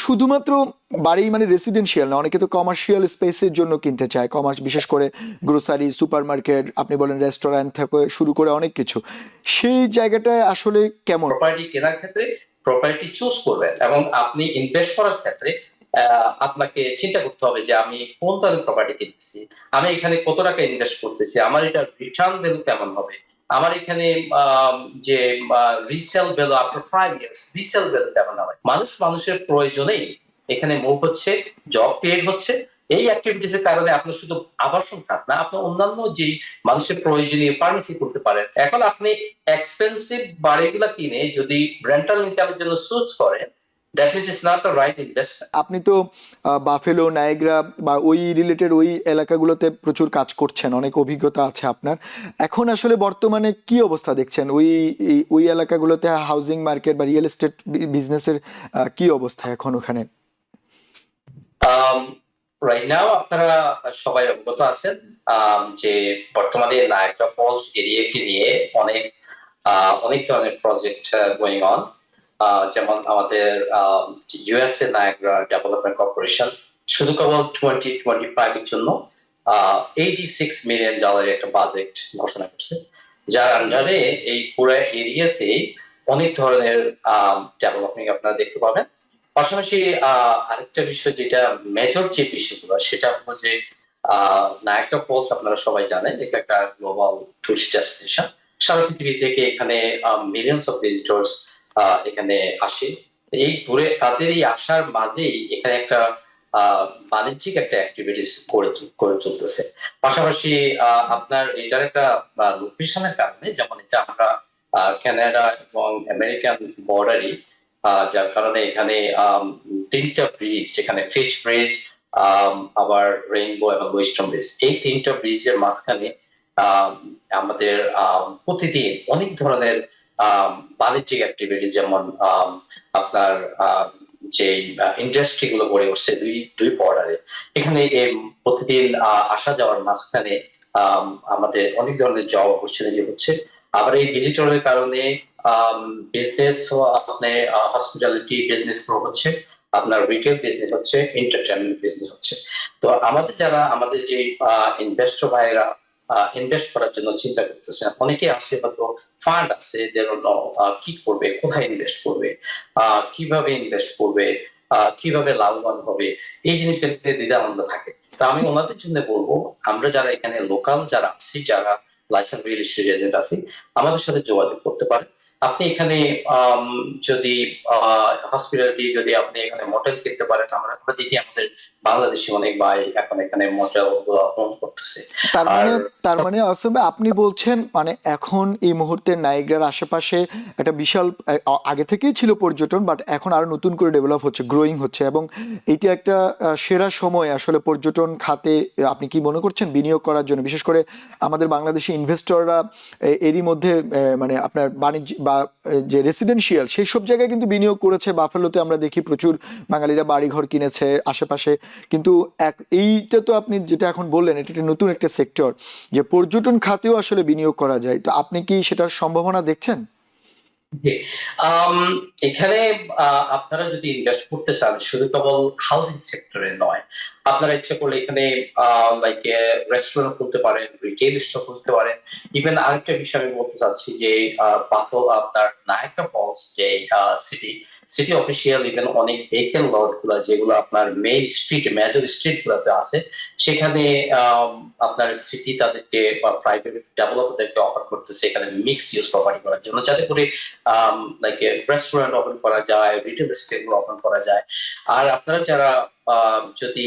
শুধুমাত্র বাড়ি মানে রেসিডেন্সিয়াল না, অনেকে তো কমার্শিয়াল স্পেসের জন্য কিনতে চায়, বিশেষ করে গ্রোসারি, সুপারমার্কেট, আপনি বলেন রেস্টুরেন্ট থেকে শুরু করে অনেক কিছু। সেই জায়গাটায় আসলে কেমন? প্রপার্টি কেনার ক্ষেত্রে প্রপার্টি চুজ করবেন এবং আপনি ইনভেস্ট করার ক্ষেত্রে আপনাকে চিন্তা করতে হবে যে আমি কোন ধরনের প্রপার্টি কিনতেছি, আমি এখানে কত টাকা ইনভেস্ট করতেছি, আমার এটা রিটার্ন ভ্যালু কেমন হবে, আমার এখানে যে resale value after 5 years resale value কেমন হবে। মানুষের প্রয়োজনেই এখানে মুভ হচ্ছে, জব ক্রিয়েট হচ্ছে। এই অ্যাক্টিভিটিস এর কারণে আপনি শুধু আবাসন খাত না, আপনি অন্যান্য যে মানুষের প্রয়োজনীয় ফার্মেসি করতে পারেন। এখন আপনি এক্সপেন্সিভ বাড়িগুলা কিনে যদি রেন্টাল ইনকামের জন্য সুইচ করেন, that means it's not the right investment. আপনি তো বাফেলো, নায়াগ্রা বা ওই রিলেটেড ওই এলাকাগুলোতে প্রচুর কাজ করছেন, অনেক অভিজ্ঞতা আছে আপনার। এখন আসলে বর্তমানে কি অবস্থা দেখছেন ওই এলাকাগুলোতে, হাউজিং মার্কেট বা রিয়েল এস্টেট বিজনেসের কি অবস্থা এখন ওখানে? রাইট নাও আপনারা সবাই অবগত আছেন যে বর্তমানে নায়াগ্রা ফলস এরিয়াকে নিয়ে অনেক অনেক ধরনের প্রজেক্ট গোয়িং অন। যেমন আমাদের ইউএসএ নায়াগ্রা ডেভেলপমেন্ট কর্পোরেশন শুধু কেবল 2025 এর জন্য $86 মিলিয়ন একটা বাজেট ঘোষণা করছে, যার আন্ডারে এই পুরো এরিয়াতে অনেক ধরনের ডেভেলপমেন্ট আপনারা দেখতে পাবেন। পাশাপাশি আরেকটা বিষয় যেটা মেজর যে বিষয়গুলো সেটা হলো যে নায়াগ্রা ফলস আপনারা সবাই জানেন এটা একটা গ্লোবাল টুরিস্ট ডেস্টিনেশন। সারা পৃথিবী থেকে এখানে মিলিয়নস অফ ভিজিটর্স এখানে আসে। এই ঘুরে তাদের এই আসার মাঝেই এখানে একটা বাণিজ্যিক একটা অ্যাক্টিভিটিস করে চলতেছে। পাশাপাশি আপনার এটার একটা লোকেশনের কারণে, যেমন এটা আমরা কানাডা এবং আমেরিকান বর্ডারই, যার কারণে এখানে তিনটা ব্রিজ, যেখানে ফিশ ব্রিজ, আবার রেইনবো এবং ওয়েস্টার্ন ব্রিজ, এই তিনটা ব্রিজের মাঝখানে আমাদের প্রতিদিন অনেক ধরনের বাণিজ্যিক অ্যাক্টিভিটি, যেমন আপনার যে ইন্ডাস্ট্রি গুলো গড়ে উঠছে দুই বর্ডারে, এখানে প্রতিদিন আসা যাওয়ার মাঝখানে আমাদের অনেক ধরনের জব অপরচুনিটি হচ্ছে। আবার এই ভিজিটরের কারণে বিজনেস, আপনি হসপিটালিটি বিজনেস গ্রো হচ্ছে, আপনার রিটেল বিজনেস হচ্ছে, এন্টারটেইনমেন্ট বিজনেস হচ্ছে। তো আমাদের যে ইনভেস্টর ভাইরা ইনভেস্ট করার জন্য চিন্তা করতেছে, অনেকে আছে হয়তো ফান্ড আছে, কি করবে, কোথায় ইনভেস্ট করবে, কিভাবে ইনভেস্ট করবে, কিভাবে লাভবান হবে, এই জিনিসটা দ্বিধাদ্বন্দ্ব থাকে। তো আমি ওনাদের জন্য বলবো, আমরা যারা এখানে লোকাল যারা আছি, যারা লাইসেন্স রিয়েল এস্টেট এজেন্ট আছি, আমাদের সাথে যোগাযোগ করতে পারেন। আপনি এখানে যদি হসপিটালিটি, যদি আপনি এখানে মোটেল কিনতে পারেন, আমরা দেখি আমাদের বাংলাদেশি অনেক ভাই এখন এখানে মোটেল ওন করতেছে। তার মানে আসলে আপনি বলছেন মানে এখন এই মুহূর্তে নায়াগ্রার আশেপাশে একটা বিশাল, আগে থেকেই ছিল পর্যটন, বাট এখন আরো নতুন করে ডেভেলপ হচ্ছে, গ্রোয়িং হচ্ছে, এবং এটি একটা সেরা সময় আসলে পর্যটন খাতে। আপনি কি মনে করছেন বিনিয়োগ করার জন্য, বিশেষ করে আমাদের বাংলাদেশি ইনভেস্টররা এরই মধ্যে মানে আপনার বাণিজ্য বা যে রেসিডেন্সিয়াল সেই সব জায়গায় কিন্তু বিনিয়োগ করেছে? বাফেলোতে আমরা দেখি প্রচুর বাঙালিরা বাড়িঘর কিনেছে আশেপাশে। কিন্তু এইটা তো আপনি যেটা এখন বললেন, এটা একটা নতুন একটা সেক্টর, যে পর্যটন খাতেও আসলে বিনিয়োগ করা যায়। তো আপনি কি সেটার সম্ভাবনা দেখছেন? এখানে আপনারা যদি ইনভেস্ট করতে চান, শুধু কেবল হাউজিং সেক্টরে নয়, আপনারা ইচ্ছা করলে এখানে লাইক রেস্টুরেন্ট খুলতে পারেন, রিটেল স্টোর খুলতে পারেন। ইভেন আরেকটা বিষয় আমি বলতে চাচ্ছি যে আপনার নায়াগ্রা ফলস যে সিটি অফিসিয়াল, ইভেন অনেক ভেহিকেল লট গুলা যেগুলো আপনার মেইন স্ট্রিট, মেজর স্ট্রিট গুলোতে আছে, সেখানে আপনার সিটি তাদেরকে বা প্রাইভেট ডেভেলপারদেরকে অফার করতেছে এখানে মিক্স ইউজ প্রপার্টি করার জন্য, যাতে করে লাইক রেস্টুরেন্ট ওপেন করা যায়, রিটেল স্টেট ওপেন করা যায়। আর আপনারা যারা যদি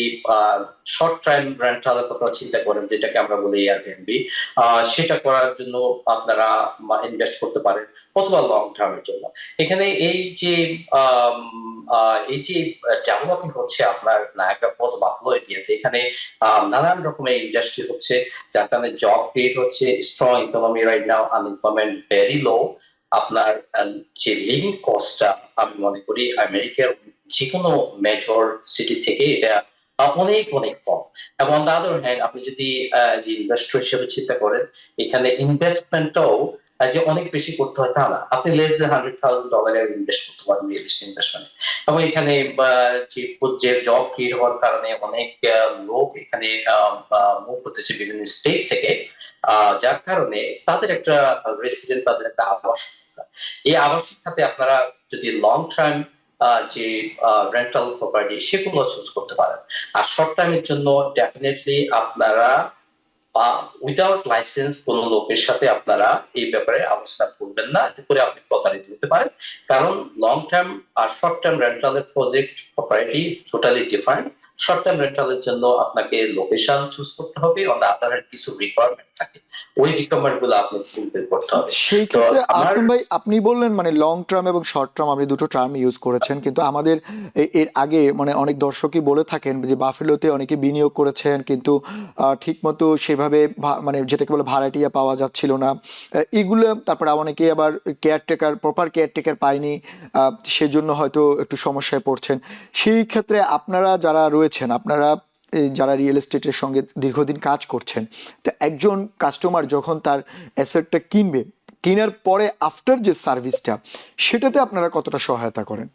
শর্ট টাইম রেন্টালের কথা চিন্তা করেন, যেটাকে আমরা বলি এয়ারবিএনবি, সেটা করার জন্য আপনারা ইনভেস্ট করতে পারেন, অথবা লং টার্মের জন্য। এখানে এই যে ডেভেলপমেন্ট হচ্ছে আপনার নায়াগ্রা ফলস বাফেলো এরিয়াতে, এখানে নানান রকমের ইন্ডাস্ট্রি হচ্ছে, যার কারণে জব ক্রিয়েট হচ্ছে, strong economy right now, unemployment very low. আপনার যে লিভিং কস্টটা আমি মনে করি আমেরিকার যে কোনো মেজর সিটি থেকে এটা অনেক অনেক কম। এবং অন দ্য আদার হ্যান্ড, আপনি যদি যে ইনভেস্টর হিসেবে চিন্তা করেন, এখানে ইনভেস্টমেন্টটাও যে অনেক বেশি করতে হয় তা না, আপনি লেস দেন $100,000 ইনভেস্ট করতে পারেন রিয়েল এস্টেট ইনভেস্টমেন্টে। এবং এখানে যে জব ক্রিয়েট হওয়ার কারণে অনেক লোক এখানে মুভ করতেছে বিভিন্ন স্টেট থেকে, যার কারণে তাদের একটা রেসিডেন্ট, তাদের একটা আবাস দরকার। এই আবাসিক খাতে আপনারা যদি লং টার্ম যে রেন্টাল প্রপার্টি সেগুলো চুজ করতে পারেন। আর শর্ট টার্মের জন্য ডেফিনেটলি আপনারা উইদাউট লাইসেন্স কোন লোকের সাথে আপনারা এই ব্যাপারে আলোচনা করবেন না, এতে করে আপনি প্রতারিত হতে পারেন। কারণ লং টার্ম আর শর্ট টার্ম রেন্টালের project property totally different. Short term রেন্টালের জন্য আপনাকে লোকেশন চুজ করতে হবে, আপনার কিছু রিকোয়ারমেন্ট থাকে, ওই রিকোয়ারমেন্ট গুলো আপনি ফুলফিল করতে হবে। সেই তো ক্ষেত্রে আমার আসম ভাই আপনি বললেন মানে লং টার্ম এবং শর্ট টার্ম আপনি দুটো টার্ম ইউজ করেছেন, কিন্তু আমাদের এর আগে মানে অনেক দর্শকই বলে থাকেন যে বাফেলোতে অনেকে বিনিয়োগ করেছেন কিন্তু ঠিক মতো সেভাবে মানে যেটাকে বলে ভাড়াটিয়া পাওয়া যাচ্ছিল না এগুলো, তারপরে অনেকে আবার কেয়ারটেকার প্রপার কেয়ারটেকার পায়নি, সেজন্য হয়তো একটু সমস্যায় পড়ছেন। সেই ক্ষেত্রে আপনারা যারা রয়েছেন, আপনারা যারা রিয়েল এস্টেটের সঙ্গে দীর্ঘদিন কাজ করছেন, তো একজন কাস্টমার যখন তার অ্যাসেটটা কিনবে, কেনার পরে আফটার যে সার্ভিসটা, সেটাতে আপনারা কতটা সহায়তা করেন?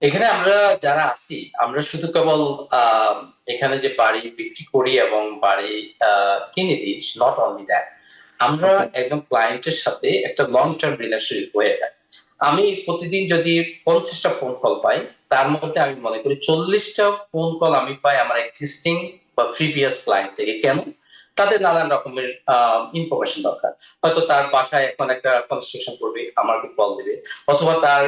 এখানে আমরা যারা আছি আমরা শুধু কেবল এখানে যে বাড়ি বিক্রি করি এবং বাড়ি কিনে দিই, নট অনলি দ্যাট, আমরা ওকে। একজন ক্লায়েন্টের সাথে একটা লং টার্ম রিলেশনশিপ হয়ে যায়। আমি প্রতিদিন যদি 50টা ফোন কল পাই, তার মধ্যে আমি মনে করি 40টা ফোন কল আমি পাই আমার এক্সিস্টিং বা প্রিভিয়াস ক্লায়েন্ট থেকে। কেন? তাদের নানান রকমের ইনফরমেশন দরকার। হয়তো তার বাসায় এখন একটা কনস্ট্রাকশন করবে, আমাকে কল দিবে, অথবা তার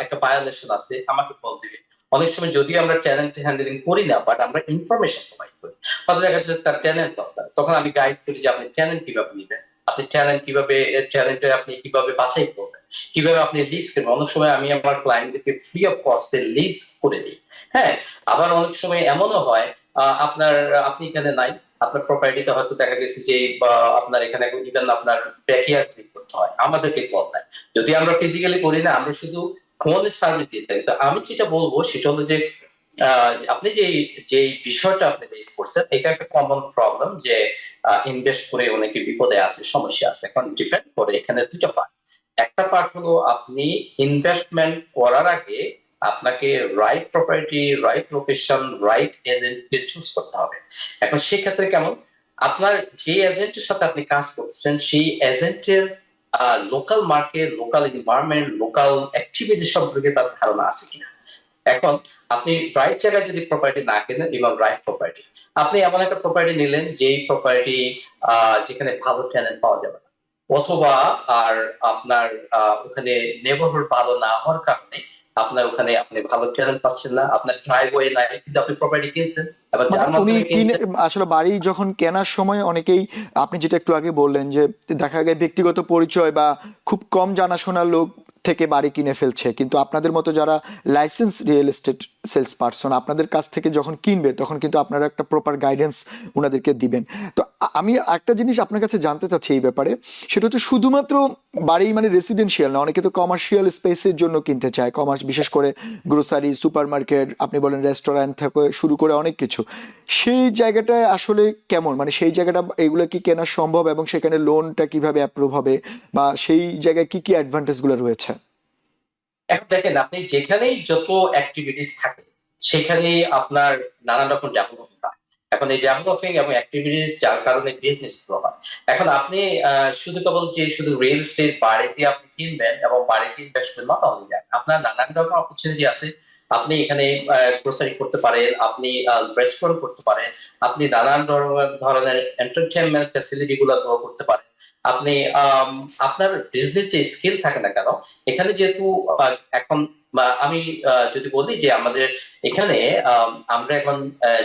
একটা ভায়োলেশন আছে, আমাকে কল দিবে। অনেক সময় যদি আমরা ট্যালেন্ট হ্যান্ডেলিং করি না, বাট আমরা ইনফরমেশন প্রোভাইড করি। হয়তো দেখা যাচ্ছে তার ট্যালেন্ট দরকার, তখন আমি গাইড করি যে আপনি ট্যালেন্ট কিভাবে নেবেন, আপনি ট্যালেন্ট কিভাবে, ট্যালেন্টে আপনি কিভাবে বাছাই করবেন, কিভাবে আপনি লিজ করবেন। অনেক সময় আমি আমার ক্লায়েন্টদেরকে ফ্রি অফ কস্টে লিজ করে দিই। হ্যাঁ, আবার অনেক সময় এমনও হয় আপনি এখানে নাই, আপনার প্রপার্টিতে হয়তো দেখা গেছে যে আপনার এখানে ইভেন আপনার ব্যাকইয়ার্ড ক্লিন করতে হয়, আমাদেরকে কল দেয়। যদি আমরা ফিজিক্যালি করি না, আমরা শুধু ফোনের সার্ভিস দিয়ে থাকি। তো আমি যেটা বলবো সেটা হলো যে আপনি যে বিষয়টা আপনি বেস করছেন, এটা একটা কমন প্রবলেম যে ইনভেস্ট করে অনেকে বিপদে আছে, সমস্যা আছে। এখন ডিফেন্ড করে এখানে দুটো পার্ট। একটা পার্ট হলো আপনি ইনভেস্টমেন্ট করার আগে আপনাকে right property, right location, right এজেন্টকে চুজ করতে হবে। এখন সেক্ষেত্রে কেমন, আপনার যে এজেন্টের সাথে আপনি কাজ করছেন সেই এজেন্টের local market, local environment, local activity সম্পর্কে তার ধারণা আছে কিনা। এখন আপনি রাইট জায়গায় যদি প্রপার্টি না কেনেন এবং রাইট প্রপার্টি, আপনি এমন একটা প্রপার্টি নিলেন যেই প্রপার্টি যেখানে ভালো টেনেন্ট পাওয়া যাবে না, অথবা আর আপনার ওখানে নেবারহুড ভালো না হওয়ার কারণে আপনার ওখানে আপনি ভালো টেনেন্ট পাচ্ছেন না, আপনার ড্রাইভওয়ে নাই, কিন্তু আপনি প্রপার্টি কিনছেন, এবার মানে যার উনি মাধ্যমে কিনে কিনছেন। আসলে বাড়ি যখন কেনার সময় অনেকেই, আপনি যেটা একটু আগে বললেন যে দেখা যায় ব্যক্তিগত পরিচয় বা খুব কম জানাশোনা লোক থেকে বাড়ি কিনে ফেলছে, কিন্তু আপনাদের মতো যারা licence real estate sales person আপনাদের কাছ থেকে যখন কিনবে তখন কিন্তু আপনারা একটা প্রপার গাইডেন্স ওনাদেরকে দিবেন। তো আমি একটা জিনিস আপনার কাছে জানতে চাচ্ছি এই ব্যাপারে, সেটা হচ্ছে শুধুমাত্র বাড়ি মানে রেসিডেন্সিয়াল না, অনেকে তো কমার্শিয়াল স্পেসের জন্য কিনতে চায়, বিশেষ করে গ্রোসারি, সুপার মার্কেট, আপনি বলেন রেস্টুরেন্ট থেকে শুরু করে অনেক কিছু। সেই জায়গাটায় আসলে কেমন, মানে সেই জায়গাটা এগুলো কি কেনা সম্ভব এবং সেখানে লোনটা কিভাবে অ্যাপ্রুভ হবে, বা সেই জায়গায় কি কি অ্যাডভান্টেজগুলো রয়েছে? এখন দেখেন, আপনি যেখানেই যত অ্যাক্টিভিটিস থাকে সেখানেই আপনার নানান রকম ডেভেলপমেন্ট হয়। এখন এই ডেভেলপিং এবং অ্যাক্টিভিটিস যার কারণে বিজনেস গ্রো হয়। এখন আপনি শুধু কেবল যে শুধু রিয়েল এস্টেট বাড়িতে আপনি কিনবেন এবং বাড়িতে ইনভেস্টমেন্ট নট অনলি দ্যাট, আপনার নানান রকম অপরচুনিটি আছে। আপনি এখানে গ্রোসারি করতে পারেন, আপনি রেস্টুরেন্ট করতে পারেন, আপনি নানান ধরনের এন্টারটেইনমেন্ট ফ্যাসিলিটি গুলো গ্রো করতে পারেন। আপনি আপনার বিজনেস যে স্কিল থাকে না কেন, এখানে যেহেতু এখন আমি যদি বলি যে আমাদের এখানে আমরা এখন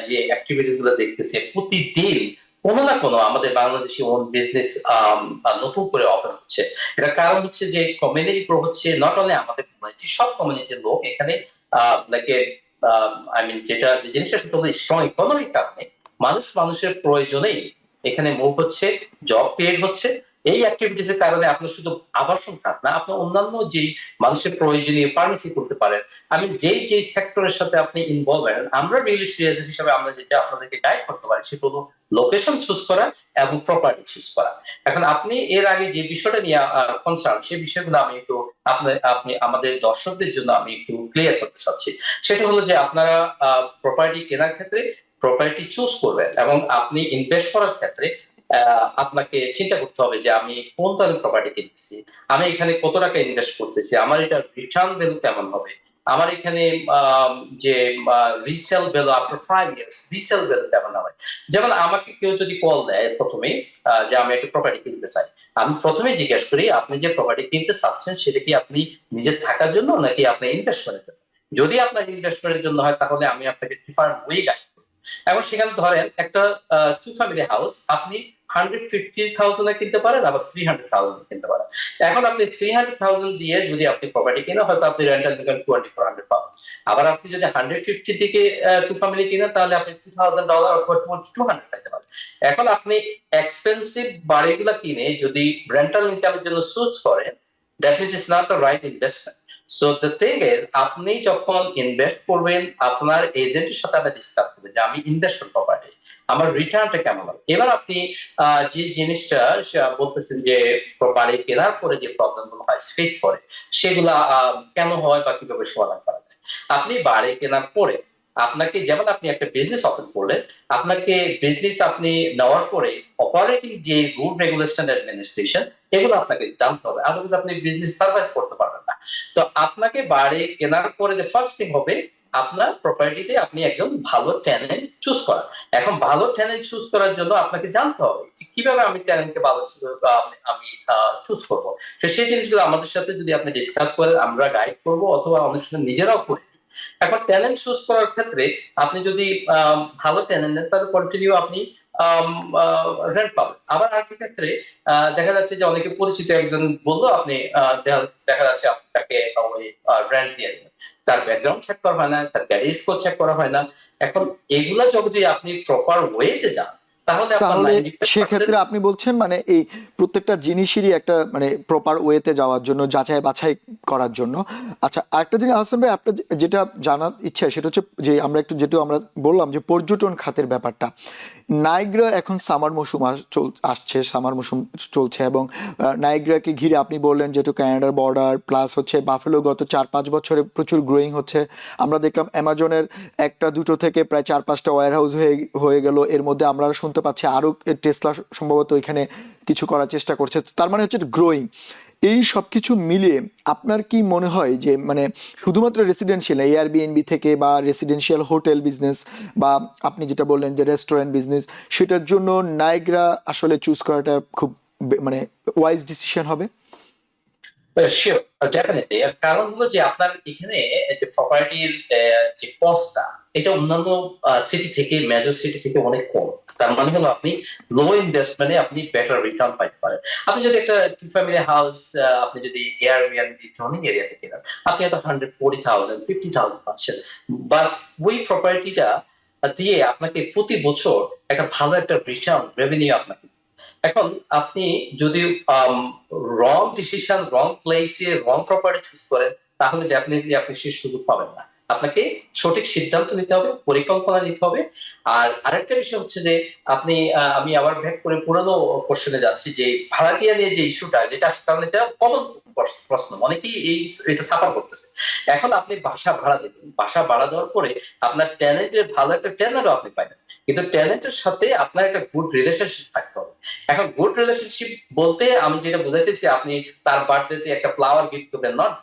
যে অ্যাক্টিভিটি গুলো দেখতেছি প্রতিদিন কোনো না কোনো আমাদের বাংলাদেশি ওন বিজনেস নতুন করে ওপেন হচ্ছে। এটা কারণ হচ্ছে যে কমিউনিটি গ্রো হচ্ছে, নট অনলি আমাদের কমিউনিটি, সব কমিউনিটির লোক এখানে লাইক আই মিন যেটা যে জিনিসটা সত্যি স্ট্রং ইকোনমিক কারণে মানুষ মানুষের প্রয়োজনেই এখানে মুভ হচ্ছে, জব ক্রিয়েট হচ্ছে। এই অ্যাক্টিভিটিস এর কারণে আপনি শুধু আবাসন খাত না, আপনি অন্যান্য যেই মানুষের প্রয়োজনীয় ফার্মেসি করতে পারেন। আমি যেই সেক্টরের সাথে আপনি ইনভলভ হন, আমরা রিয়েল এস্টেট এজেন্ট হিসেবে আমরা যেটা আপনাদেরকে গাইড করতে পারি সেটা হলো লোকেশন চুজ করা এবং প্রপার্টি চুজ করা। এখন আপনি এর আগে যে বিষয়টা নিয়ে কনসার্ন, সেই বিষয়গুলো আমি একটু আপনি আমাদের দর্শকদের জন্য আমি একটু ক্লিয়ার করতে চাচ্ছি। সেটা হলো যে আপনারা প্রপার্টি কেনার ক্ষেত্রে প্রপার্টি চুজ করবেন এবং আপনি ইনভেস্ট করার ক্ষেত্রে আপনাকে চিন্তা করতে হবে যে আমি কোন ধরনের প্রপার্টি কিনতেছি, আমি এখানে কত টাকা ইনভেস্ট করতেছি, আমার এটা রিটার্ন ভ্যালু কেমন হবে, আমার এখানে যে resale value after 5 years resale value কেমন হবে। যেমন আমাকে কেউ যদি কল দেয় প্রথমে যে আমি একটা প্রপার্টি কিনতে চাই, আমি প্রথমে জিজ্ঞেস করি আপনি যে প্রপার্টি কিনতে চাচ্ছেন সেটা কি আপনি নিজের থাকার জন্য নাকি আপনি ইনভেস্টমেন্টের জন্য। যদি আপনার ইনভেস্টমেন্টের জন্য হয় তাহলে আমি আপনাকে ডিফারেন্ট ওয়ে গাইড করব। এখন সেখানে ধরেন একটা 2 ফ্যামিলি হাউস আপনি 150,000 কিনতে পারেন, আবার 300,000 কিনতে পারেন। এখন আপনি 300,000 দিয়ে যদি আপনি প্রপার্টি কিনেন, হয়তো আপনি রেন্টাল ইনকাম 2400 পাবেন। আবার আপনি যদি 150 থেকে 2 ফ্যামিলি কিনেন, তাহলে আপনি $2,000 অথবা 200 পাইতে পারেন। এখন আপনি এক্সপেন্সিভ বাড়িগুলো কিনে যদি রেন্টাল ইনকামের জন্য চুজ করেন, that means it's not the right investment. So the thing is, আপনি যখন ইনভেস্ট করবেন আপনার এজেন্টের সাথে আপনি ডিসকাস করবেন যে আমি ইনভেস্ট করব প্রপার্টি, আমার রিটার্নটা কেমন হবে। এবার আপনি যে জিনিসটা বলতেছেন যে বাড়ি কেনার পরে যে প্রবলেম গুলো হয় ফেস করে, সেগুলা কেন হয় বা কিভাবে সমাধান করা যায়। আপনি বাড়ি কেনার পরে আপনাকে, যেমন আপনি একটা বিজনেস ওপেন করলেন, আপনাকে বিজনেস আপনি নেওয়ার পরে অপারেটিং যে রুল রেগুলেশন অ্যাডমিনিস্ট্রেশন, এগুলো আপনাকে জানতে হবে, আদারওয়াইজ আপনি বিজনেস সার্ভাইভ করতে পারবেন না। তো আপনাকে বাড়ি কেনার পরে যে ফার্স্ট থিং হবে, আপনার প্রপার্টিতে আপনি একজন ভালো টেনেন্ট চুজ করা। এখন ভালো টেনেন্ট চুজ করার জন্য আপনাকে জানতে হবে যে কিভাবে আমি টেনেন্টকে ভালো আমি চুজ করব। তো সেই জিনিসগুলো আমাদের সাথে যদি আপনি ডিসকাস করেন, আমরা গাইড করব অথবা আমাদের সাথে নিজেরাও করি। এখন ট্যালেন্ট চুজ করার ক্ষেত্রে আপনি যদি ভালো ট্যালেন্ট নেন, তাহলে কন্টিনিউ আপনি রেন্ট পাবেন। আবার আরেকটা ক্ষেত্রে দেখা যাচ্ছে যে অনেকে পরিচিত একজন বললো, আপনি দেখা যাচ্ছে আপনি তাকে ওই রেন্ট দিয়ে দেবেন, তার ব্যাকগ্রাউন্ড চেক করা হয় না, তার ক্রেডিট স্কোর চেক করা হয় না। এখন এগুলা যদি আপনি প্রপার ওয়েতে যান, তাহলে আপনার তাহলে 95% সেক্ষেত্রে আপনি বলছেন মানে এই প্রত্যেকটা জিনিসেরই একটা মানে প্রপার ওয়েতে যাওয়ার জন্য, যাচাই বাছাই করার জন্য। আচ্ছা, আরেকটা জিনিস আহসান ভাই, আপনার যেটা জানার ইচ্ছা সেটা হচ্ছে যে আমরা একটু, যেটা আমরা বললাম যে পর্যটন খাতের ব্যাপারটা, নাইগ্রা এখন সামার মৌসুম আসছে, সামার মৌসুম চলছে এবং নাইগ্রাকে ঘিরে আপনি বললেন যেহেতু কানাডার বর্ডার প্লাস হচ্ছে বাফেলো গত 4-5 বছরে প্রচুর গ্রোয়িং হচ্ছে। আমরা দেখলাম অ্যামাজনের একটা দুটো থেকে প্রায় 4-5টা ওয়্যার হাউস হয়ে গেল, এর মধ্যে আমরা শুনতে পাচ্ছি আরো টেসলা সম্ভবত এখানে কিছু করার চেষ্টা করছে। তো তার মানে হচ্ছে গ্রোয়িং। এই সব কিছু মিলিয়ে আপনার কি মনে হয় যে মানে শুধুমাত্র রেসিডেন্সিয়াল এয়ারবিএনবি থেকে বা রেসিডেন্সিয়াল হোটেল বিজনেস বা আপনি যেটা বললেন যে রেস্টুরেন্ট বিজনেস, সেটার জন্য নাইগ্রা আসলে চুজ করাটা খুব মানে ওয়াইজ ডিসিশন হবে? Sure, definitely. এর কারণ হলো যে আপনার এখানে যে প্রপার্টির যে কস্টটা, এটা অন্যান্য সিটি থেকে, মেজর সিটি থেকে অনেক কম। তার মানে হলো আপনি লো ইনভেস্টমেন্টে আপনি বেটার রিটার্ন পাইতে পারেন। আপনি যদি একটা 2 ফ্যামিলি হাউস আপনি যদি এয়ারবিএনবি জোনিং এরিয়াতে কেনেন, আপনি হয়তো 140,000 50,000 পাচ্ছেন। বাট ওই প্রপার্টিটা দিয়ে আপনাকে প্রতি বছর একটা ভালো একটা রিটার্ন রেভিনিউ আপনাকে। এখন আপনি যদি রং ডিসিশন, রং প্লেসে রং প্রপার্টি চুজ করেন, তাহলে ডেফিনেটলি আপনি সে সুযোগ পাবেন না। আপনাকে সঠিক সিদ্ধান্ত নিতে হবে, পরিকল্পনা নিতে হবে। আর আরেকটা বিষয় হচ্ছে যে আপনি আমি আবার ব্যাক করে পুরানো কোশ্চেনে যাচ্ছি যে ভাড়াটিয়া নিয়ে যে ইস্যুটা, যেটা কারণ এটা কমন প্রশ্ন, অনেকেই এটা সাফার করতেছে। এখন আপনি বাসা ভাড়া দেবেন, বাসা ভাড়া দেওয়ার পরে আপনার ট্যালেন্টের ভালো একটা ট্যালেন্টও আপনি পাবেন, কিন্তু ট্যালেন্টের সাথে আপনার একটা গুড রিলেশনশিপ থাকতে হবে। এখন গুড রিলেশনশিপ বলতে আমি যেটা বুঝাইতেছি, আপনি তার বার্থডেতে একটা ফ্লাওয়ার গিফট করবেন নট।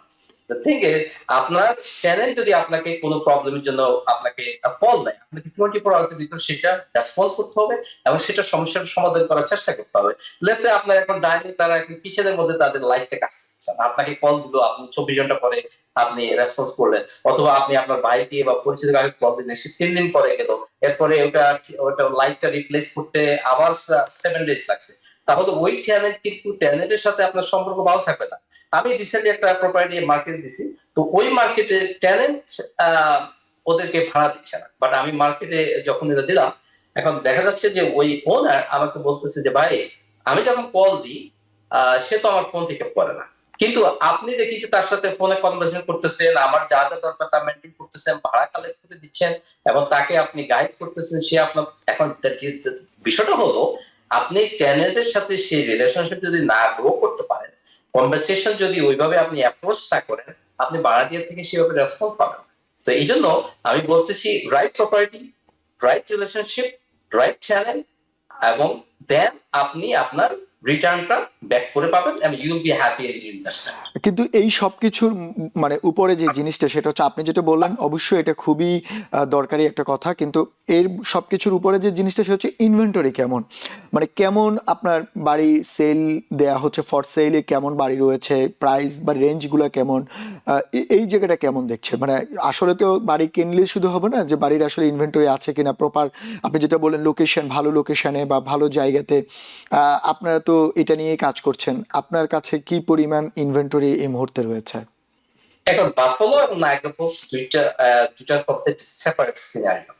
দ্য থিং ইজ, আপনার ট্যালেন্ট যদি আপনাকে কোনো প্রবলেমের জন্য আপনাকে কল দেয়, আপনাকে 24 আওয়ার্স এর ভিতর সেটা রেসপন্স করতে হবে এবং সেটা সমস্যার সমাধান করার চেষ্টা করতে হবে। লেটস সে আপনার এখন ডাইনিং, তারা এখন কিচেনের মধ্যে তাদের লাইফটা কাজ করতেছে, আপনাকে কল দিলো, আপনি 24 ঘন্টা পরে আপনি রেসপন্স করলেন, অথবা আপনি আপনার ভাইকে বা পরিচিত কাউকে কল দিলেন, সে 3 দিন পরে গেল, এরপরে ওটা লাইটটা রিপ্লেস করতে আবার 7 ডেজ লাগছে। তাহলে ওই ট্যালেন্ট কিন্তু ট্যালেন্টের সাথে আপনার সম্পর্ক ভালো থাকবে না। আমি রিসেন্টলি একটা প্রপার্টি মার্কেটে দিছি, তো ওই মার্কেটে ট্যালেন্ট ওদেরকে ভাড়া দিচ্ছে না, বাট আমি মার্কেটে যখন এটা দিলাম, এখন দেখা যাচ্ছে যে ওই ওনার আমাকে বলতেছে যে ভাই, আমি যখন কল দিই সে তো আমার ফোন থেকে করে না, কিন্তু আপনি দেখি যে তার সাথে ফোনে কনভারসেশন করতেছেন, আমার যা যা দরকার তা মেনটেন করতেছেন, ভাড়া কালেক্ট করে দিচ্ছেন এবং তাকে আপনি গাইড করতেছেন, সে আপনার এখন বিষয়টা হলো আপনি টেনেন্টের সাথে সেই রিলেশনশিপ যদি না গ্রো করতে পারেন, কনভারসেশন যদি ওইভাবে আপনি অ্যাপ্রোচ না করেন, আপনি ভাড়াটিয়া থেকে সেভাবে রেসপন্স পাবেন না। তো এই জন্য আমি বলতেছি right property, right relationship, right channel, এবং দেন আপনি আপনার রিটার্নটা ব্যাক করে পাবেন and you will be happy in investment. কিন্তু এই সবকিছুর মানে উপরে যে জিনিসটা সেটা হচ্ছে আপনি যেটা বললেন, অবশ্যই এটা খুবই দরকারি একটা কথা, কিন্তু এর সবকিছুর উপরে যে জিনিসটা সেটা হচ্ছে ইনভেন্টরি কেমন, মানে কেমন আপনার বাড়ি সেল দেয়া হচ্ছে, ফর সেলে কেমন বাড়ি রয়েছে, প্রাইস বা রেঞ্জগুলো কেমন, এই জায়গাটা কেমন দেখছে। মানে আসলে তো বাড়ি কিনলে শুধু হবে না, যে বাড়ির আসলে ইনভেন্টরি আছে কিনা প্রপার, আপনি যেটা বললেন লোকেশন, ভালো লোকেশনে বা ভালো জায়গাতে, আপনারা তো এটা নিয়ে কাজ করছেন, আপনার কাছে কি পরিমাণ ইনভেন্টরি এই মুহূর্তে রয়েছে? এখন বাফালো এবং নায়াগ্রা ফলস দুইটার কমপ্লিট সেপারেট সিনারিও।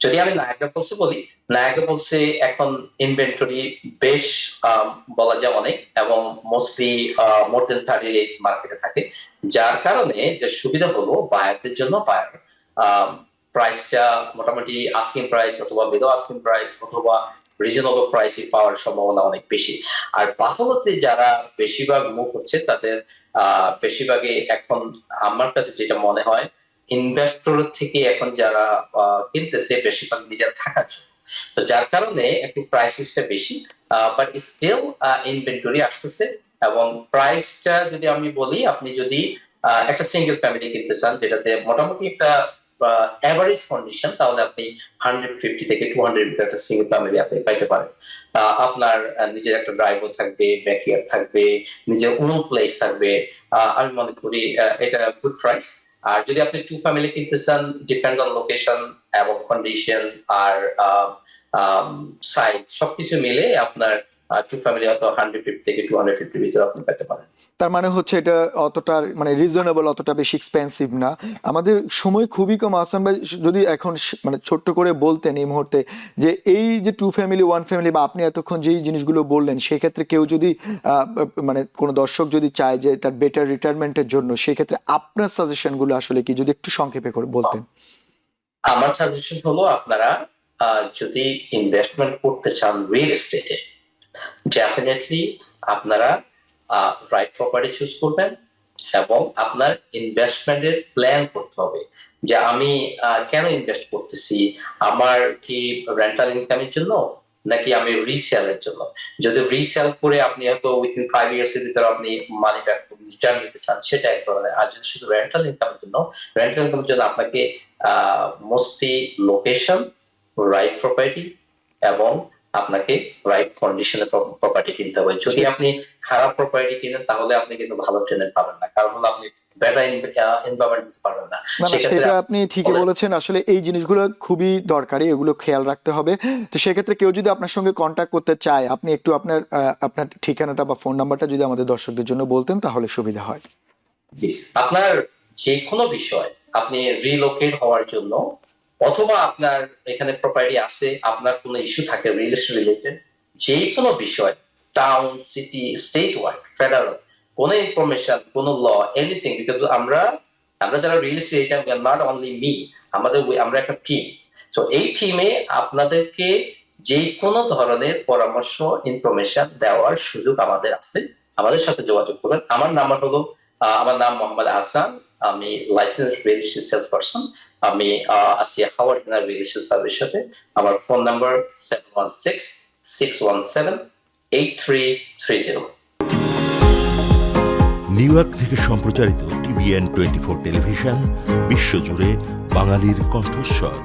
যদি আমি নায়াগ্রা ফলসে বলি, নায়াগ্রা ফলসে এখন ইনভেন্টরি বেশ বলা যায় অনেক, এবং মোস্টলি মোর দেন 30 ডেজ মার্কেটে থাকে, যার কারণে যে সুবিধা হলো বায়ারদের জন্য, বায়ার প্রাইসটা মোটামুটি আস্কিং প্রাইস অথবা বিলো আস্কিং প্রাইস অথবা রিজনেবল প্রাইসে পাওয়ার সম্ভাবনা অনেক বেশি। আর বাফালোতে যারা বেশিরভাগ মুভ হচ্ছে তাদের বেশিরভাগই এখন আমার কাছে যেটা মনে হয় ইনভেস্টর থেকে এখন যারা কিনতেছে বেশিরভাগ নিজের থাকার জন্য, তো যার কারণে একটু প্রাইসটা বেশি, বাট স্টিল ইনভেন্টরি আসতেছে। এবং প্রাইসটা যদি আমি বলি, আপনি যদি একটা সিঙ্গেল ফ্যামিলি কিনতে চান যেটাতে মোটামুটি একটা এভারেজ কন্ডিশন, তাহলে আপনি 150 থেকে 200 ভিতরে একটা সিঙ্গেল ফ্যামিলি আপনি পাইতে পারেন। আপনার নিজের একটা ড্রাইভও থাকবে, ব্যাকইয়ার্ড থাকবে, নিজের ওন প্লেস থাকবে, আমি মনে করি এটা গুড প্রাইস। আর যদি আপনি টু ফ্যামিলি কিনতে চান, ডিপেন্ড অন লোকেশন এবং কন্ডিশন আর সাইজ সবকিছু মিলে আপনার টু ফ্যামিলি হয়তো 150 থেকে 250 ভিতরে আপনি পেতে পারেন। তার মানে হচ্ছে এটা অতটা মানে রিজনেবল, অতটা বেশি এক্সপেন্সিভ না। আমাদের সময় খুবই কম, আহসান ভাই যদি এখন মানে ছোট্ট করে বলতেন এই মুহূর্তে, যে এই যে টু ফ্যামিলি, ওয়ান ফ্যামিলি, বা আপনি এতক্ষণ যেই জিনিসগুলো বললেন, সেক্ষেত্রে কেউ যদি মানে কোনো দর্শক যদি চায় যে তার বেটার রিটায়ারমেন্টের জন্য, সেক্ষেত্রে আপনার সাজেশনগুলো আসলে কি, যদি একটু সংক্ষেপে করে বলতেন। আমার সাজেশন হলো আপনারা যদি ইনভেস্টমেন্ট করতে চান রিয়েল এস্টেটে, ডেফিনেটলি আপনারা রাইট প্রপার্টি চুজ করবেন এবং আপনার ইনভেস্টমেন্টের প্ল্যান করতে হবে যে আমি কেন ইনভেস্ট করতেছি, আমার কি রেন্টাল ইনকামের জন্য নাকি আমি রিসেলের জন্য। যদি রিসেল করে আপনি হয়তো উইথিন 5 ইয়ার্স এর ভিতরে আপনি মানি ব্যাক রিটার্ন নিতে চান, সেটা এক ধরনের। আর যদি শুধু রেন্টাল ইনকামের জন্য আপনাকে মোস্টলি লোকেশন, রাইট প্রপার্টি এবং আপনাকে রাইট কন্ডিশনে প্রপার্টি কিনতে হবে। যদি আপনি খারাপ প্রপার্টি কিনেন তাহলে আপনি কিন্তু ভালো টেনেন্ট পাবেন না, কারণ হলো আপনি বেটার এনভায়রনমেন্ট দিতে পারবেন না। সেটা আপনি ঠিকই বলেছেন, আসলে এই জিনিসগুলো খুবই দরকারি, এগুলো খেয়াল রাখতে হবে। তো সেক্ষেত্রে কেউ যদি আপনার সঙ্গে কন্ট্যাক্ট করতে চায়, আপনি একটু আপনার ঠিকানাটা বা ফোন নাম্বারটা যদি আমাদের দর্শকদের জন্য বলতেন তাহলে সুবিধা হয়। আপনার যে কোনো বিষয়, আপনি রিলোকেট হওয়ার জন্য অথবা আপনার এখানে প্রপার্টি আছে, আপনার কোনো ইস্যু থাকে রিয়েল এস্টেট রিলেটেড, যে কোনো বিষয়, town, city, state wide, federal, কোনো ইনফরমেশন, কোনো ল, এনিথিং, বিকজ আমরা যারা real estate, not only me, আমরা একটা টিম। তো এই টিমে আপনাদেরকে যে কোনো ধরনের পরামর্শ, ইনফরমেশন দেওয়ার সুযোগ আমাদের আছে। আমাদের সাথে যোগাযোগ করবেন। আমার নাম মোহাম্মদ আহসান, আমি licence real estate sales person. আমি আছি হাওয়ার্ড রিয়েল এস্টেট সার্ভিসের সাথে। আমার ফোন নাম্বার 716-617-8330। নিউ ইয়র্ক থেকে সম্প্রচারিত TVN 24 টেলিভিশন, বিশ্বজুড়ে বাঙালির কণ্ঠস্বর।